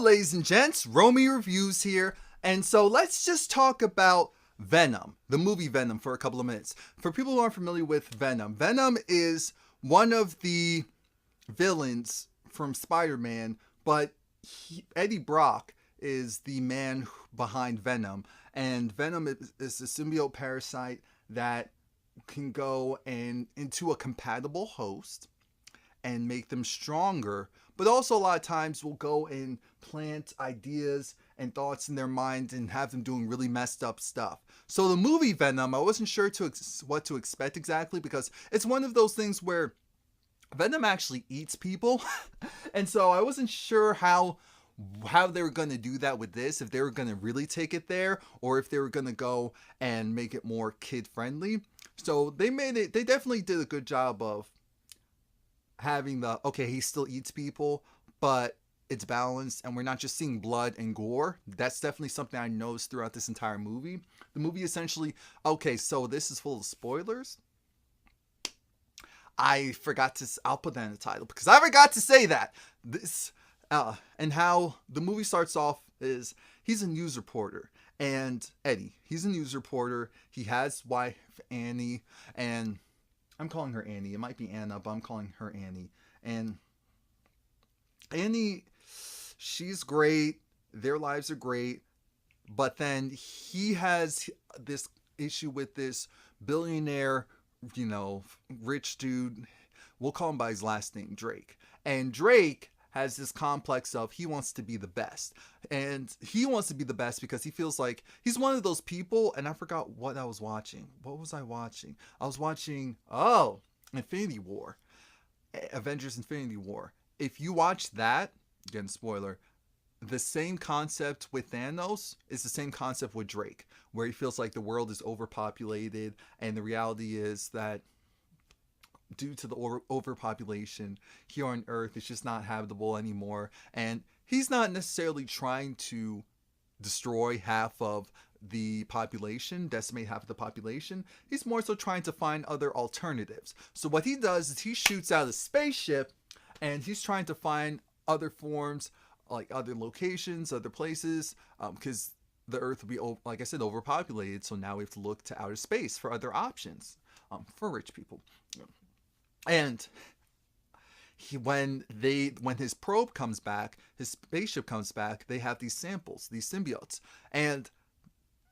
ladies and gents, Romie Reviews here, and so let's just talk about Venom, the movie Venom, for a couple of minutes. For people who aren't familiar with Venom, Venom is one of the villains from Spider-Man, but Eddie Brock is the man behind Venom, and Venom is a symbiote parasite that can go into a compatible host and make them stronger, but also a lot of times will go and plant ideas and thoughts in their mind and have them doing really messed up stuff. So the movie Venom, I wasn't sure what to expect exactly, because it's one of those things where Venom actually eats people. And so I wasn't sure how they were going to do that with this, if they were going to really take it there, or if they were going to go and make it more kid friendly. So they definitely did a good job of having okay, he still eats people, but it's balanced and we're not just seeing blood and gore. That's definitely something I noticed throughout this entire movie. The movie essentially, okay, so this is full of spoilers. I'll put that in the title because I forgot to say that. And how the movie starts off is he's a news reporter, and Eddie, he's a news reporter. He has wife Annie, and I'm calling her Annie. It might be Anna, but I'm calling her Annie. And Annie, she's great. Their lives are great. But then he has this issue with this billionaire, rich dude. We'll call him by his last name, Drake. And Drake has this complex of he wants to be the best. And he wants to be the best because he feels like he's one of those people, and I forgot what I was watching. What was I watching? I was watching, Infinity War. Avengers Infinity War. If you watch that, again, spoiler, the same concept with Thanos is the same concept with Drake, where he feels like the world is overpopulated, and the reality is that due to the overpopulation here on Earth, it's just not habitable anymore. And he's not necessarily trying to destroy half of the population, decimate half of the population. He's more so trying to find other alternatives. So what he does is he shoots out a spaceship, and he's trying to find other forms, like other locations, other places, because the Earth will be, like I said, overpopulated. So now we have to look to outer space for other options for rich people. And when his probe comes back, his spaceship comes back, they have these samples, these symbiotes, and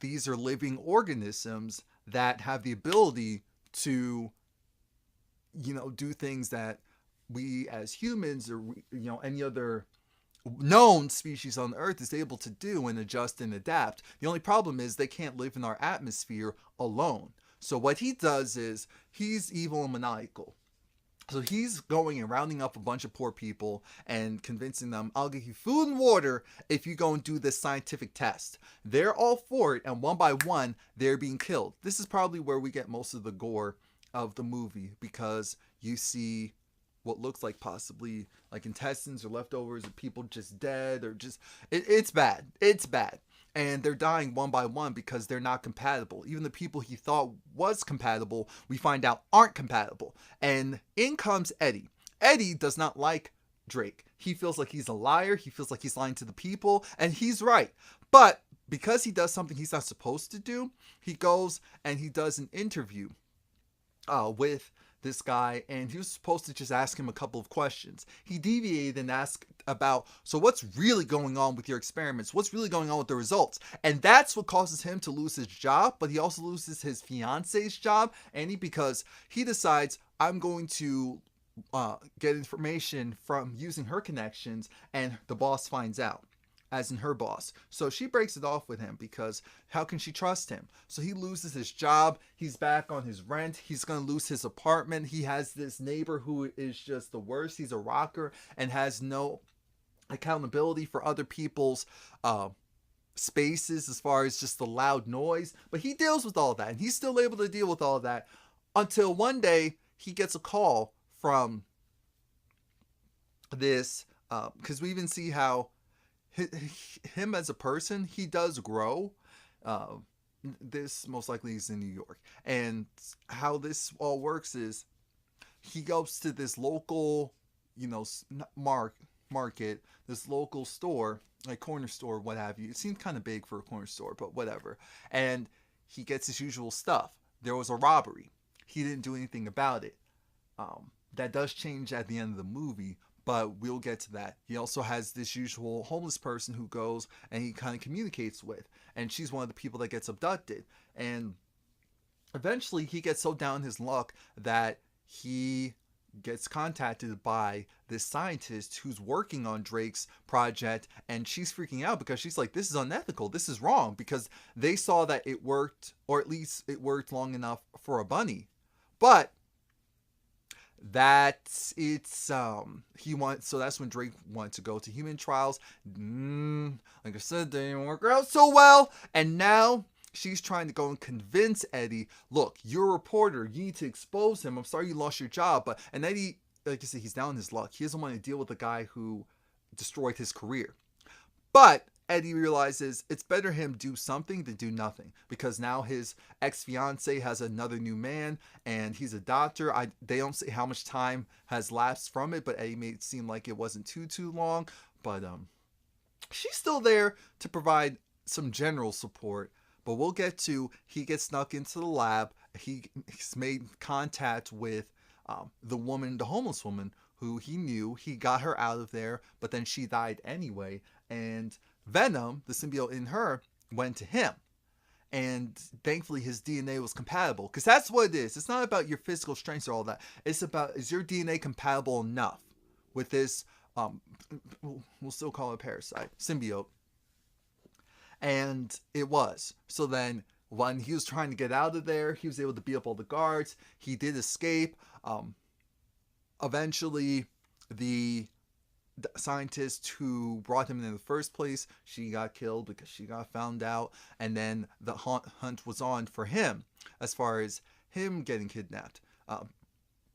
these are living organisms that have the ability to, do things that we as humans or any other known species on Earth is able to do and adjust and adapt. The only problem is they can't live in our atmosphere alone. So what he does is he's evil and maniacal. So he's going and rounding up a bunch of poor people and convincing them, I'll give you food and water if you go and do this scientific test. They're all for it, and one by one, they're being killed. This is probably where we get most of the gore of the movie, because you see what looks like possibly like intestines or leftovers of people just dead, or just, it's bad. It's bad. And they're dying one by one because they're not compatible. Even the people he thought was compatible, we find out aren't compatible. And in comes Eddie. Eddie does not like Drake. He feels like he's a liar. He feels like he's lying to the people. And he's right. But because he does something he's not supposed to do, he goes and he does an interview with this guy, and he was supposed to just ask him a couple of questions. He deviated and asked about, so what's really going on with your experiments? What's really going on with the results? And that's what causes him to lose his job, but he also loses his fiance's job, Annie, because he decides, I'm going to get information from using her connections, and the boss finds out, as in her boss. So she breaks it off with him because how can she trust him? So he loses his job. He's back on his rent. He's going to lose his apartment. He has this neighbor who is just the worst. He's a rocker and has no accountability for other people's spaces as far as just the loud noise. But he deals with all that, and he's still able to deal with all that until one day he gets a call from this, because we even see how him as a person, he does grow. This most likely is in New York, and how this all works is he goes to this local, market, this local store, like corner store, what have you. It seemed kind of big for a corner store, but whatever. And he gets his usual stuff. There was a robbery. He didn't do anything about it. That does change at the end of the movie, but we'll get to that. He also has this usual homeless person who goes and he kind of communicates with, and she's one of the people that gets abducted. And eventually he gets so down his luck that he gets contacted by this scientist who's working on Drake's project, and she's freaking out because she's like, this is unethical, this is wrong, because they saw that it worked, or at least it worked long enough for a bunny, but that it's he wants, so that's when Drake wanted to go to human trials. Like I said, they didn't work out so well, and now she's trying to go and convince Eddie, look, you're a reporter, you need to expose him, I'm sorry you lost your job. But and Eddie, like I said, he's down his luck, he doesn't want to deal with the guy who destroyed his career. But Eddie realizes it's better him do something than do nothing, because now his ex-fiance has another new man, and he's a doctor. They don't say how much time has lapsed from it, but Eddie made it seem like it wasn't too long. But she's still there to provide some general support. But we'll get to, he gets snuck into the lab. He's made contact with the woman, the homeless woman, who he knew. He got her out of there, but then she died anyway. And Venom, the symbiote in her, went to him. And thankfully his DNA was compatible, because that's what it is. It's not about your physical strengths or all that. It's about, is your DNA compatible enough with this, we'll still call it a parasite, symbiote. And it was. So then when he was trying to get out of there, he was able to beat up all the guards. He did escape. Eventually, the scientist who brought him in the first place, she got killed because she got found out. And then the hunt was on for him, as far as him getting kidnapped.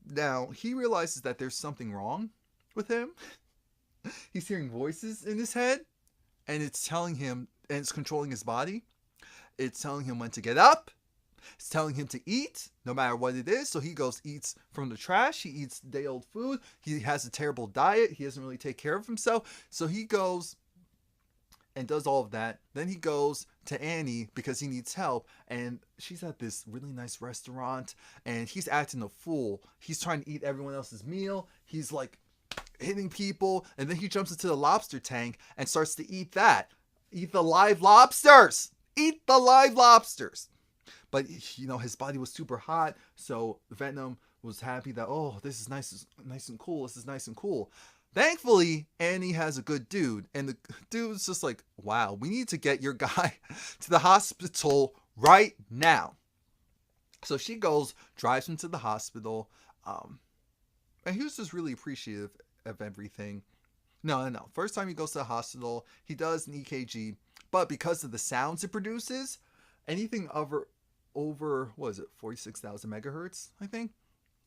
Now, he realizes that there's something wrong with him. He's hearing voices in his head, and it's telling him, and it's controlling his body. It's telling him when to get up. It's telling him to eat, no matter what it is. So he goes, eats from the trash. He eats day-old food. He has a terrible diet. He doesn't really take care of himself. So he goes and does all of that. Then he goes to Annie because he needs help. And she's at this really nice restaurant. And he's acting a fool. He's trying to eat everyone else's meal. He's like hitting people. And then he jumps into the lobster tank and starts to eat that. Eat the live lobsters. Eat the live lobsters. But, you know, his body was super hot, so Venom was happy that, oh, this is nice and cool. This is nice and cool. Thankfully, Annie has a good dude, and the dude's just like, wow, we need to get your guy to the hospital right now. So she goes, drives him to the hospital, and he was just really appreciative of everything. No. First time he goes to the hospital, he does an EKG, but because of the sounds it produces, anything over what is it, 46,000 megahertz, I think,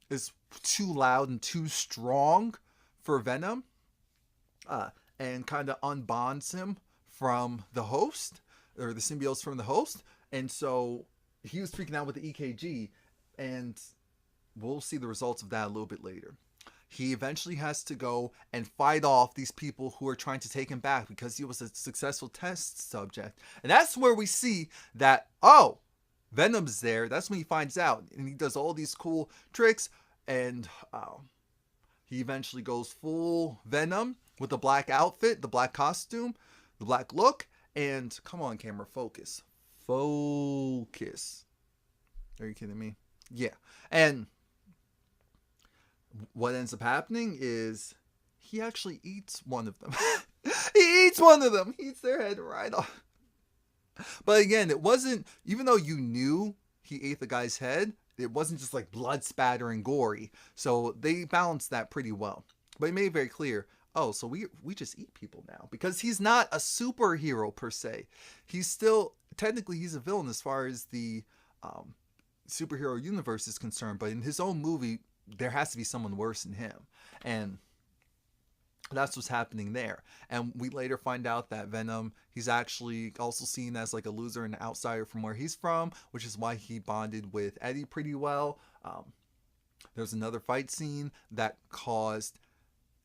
is too loud and too strong for Venom, and kind of unbonds him from the host, or the symbiotes from the host. And so he was freaking out with the EKG, and we'll see the results of that a little bit later. He eventually has to go and fight off these people who are trying to take him back because he was a successful test subject. And that's where we see that, oh, Venom's there. That's when he finds out. And he does all these cool tricks. And he eventually goes full Venom with the black outfit, the black costume, the black look. And come on, camera, focus. Focus. Are you kidding me? Yeah. And what ends up happening is he actually eats one of them. He eats one of them. He eats their head right off. But again, it wasn't, even though you knew he ate the guy's head, it wasn't just like blood spatter and gory. So they balanced that pretty well. But he made it very clear, oh, so we just eat people now. Because he's not a superhero per se. He's still, technically he's a villain as far as the superhero universe is concerned. But in his own movie, there has to be someone worse than him. And that's what's happening there. And we later find out that Venom, he's actually also seen as like a loser and an outsider from where he's from, which is why he bonded with Eddie pretty well. There's another fight scene that caused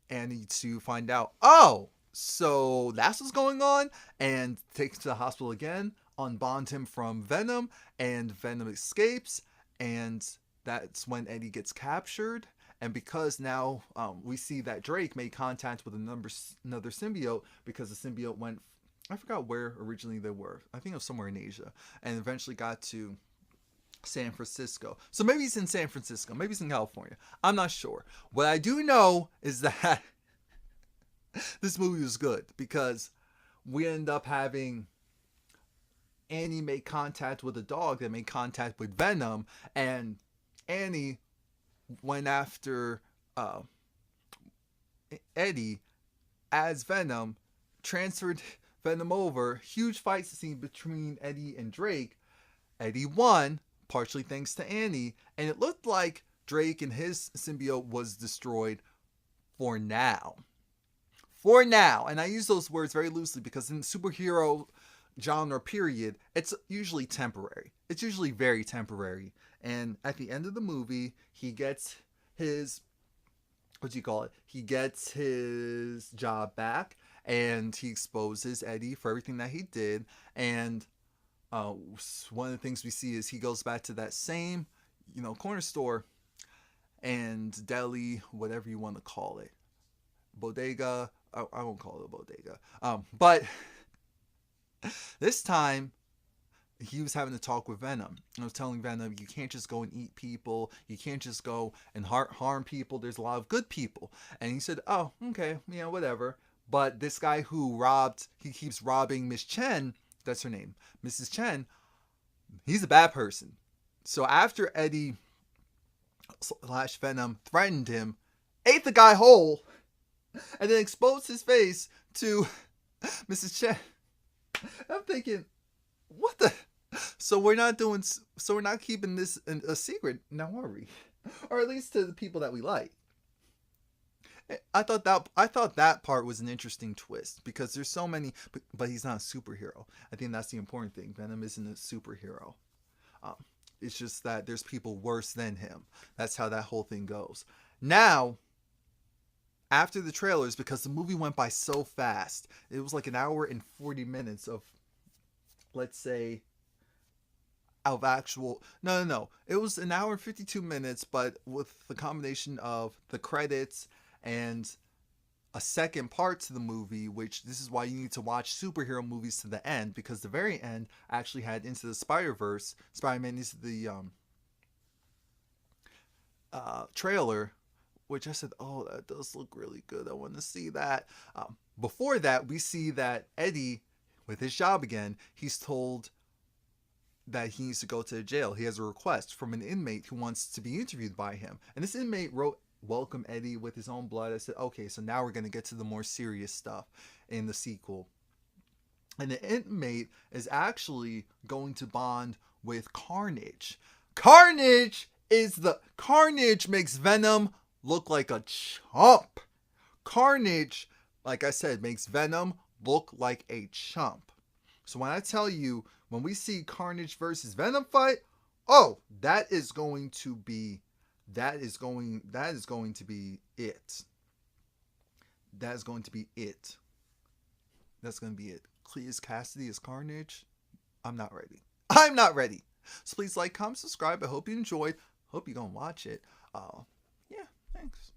Annie to find out, oh, so that's what's going on, and takes him to the hospital again, unbond him from Venom, and Venom escapes, and that's when Eddie gets captured. And because now we see that Drake made contact with another symbiote, because the symbiote went, I forgot where originally they were. I think it was somewhere in Asia, and eventually got to San Francisco. So maybe he's in San Francisco, maybe he's in California. I'm not sure. What I do know is that this movie was good, because we end up having Annie make contact with a dog that made contact with Venom, and Annie went after Eddie as Venom, transferred Venom over. Huge fight scene between Eddie and Drake. Eddie won, partially thanks to Annie, and it looked like Drake and his symbiote was destroyed for now. For now, and I use those words very loosely because in superhero genre period, it's usually temporary. It's usually very temporary. And at the end of the movie, he gets his, what do you call it? He gets his job back, and he exposes Eddie for everything that he did. And one of the things we see is he goes back to that same, corner store and deli, whatever you want to call it, bodega. I won't call it a bodega. But this time, he was having a talk with Venom. I was telling Venom, you can't just go and eat people. You can't just go and harm people. There's a lot of good people. And he said, oh, okay, whatever. But this guy he keeps robbing Miss Chen. That's her name. Mrs. Chen. He's a bad person. So after Eddie / Venom threatened him, ate the guy whole, and then exposed his face to Mrs. Chen. I'm thinking, what the? So we're not keeping this a secret now, are we? Or at least to the people that we like. I thought that part was an interesting twist, because there's so many, but he's not a superhero. I think that's the important thing. Venom isn't a superhero. It's just that there's people worse than him. That's how that whole thing goes. Now, after the trailers, because the movie went by so fast, it was like an hour and 40 minutes of, let's say, of actual, no, it was an hour and 52 minutes, but with the combination of the credits and a second part to the movie, which this is why you need to watch superhero movies to the end, because the very end actually had Into the Spider-Verse, Spider-Man Into the trailer, which I said, oh, that does look really good. I want to see that. Before that, we see that Eddie, with his job again, he's told that he needs to go to jail. He has a request from an inmate who wants to be interviewed by him. And this inmate wrote, welcome Eddie with his own blood. I said, okay, so now we're going to get to the more serious stuff in the sequel. And the inmate is actually going to bond with Carnage. Carnage makes Venom look like a chump. Carnage, like I said, makes Venom look like a chump. So when I tell you, when we see Carnage versus Venom fight, oh, that is going to be it. That is going to be it. That's going to be it. Cletus Cassidy as Carnage. I'm not ready. So please like, comment, subscribe. I hope you enjoyed. Hope you're going to watch it. Yeah, thanks.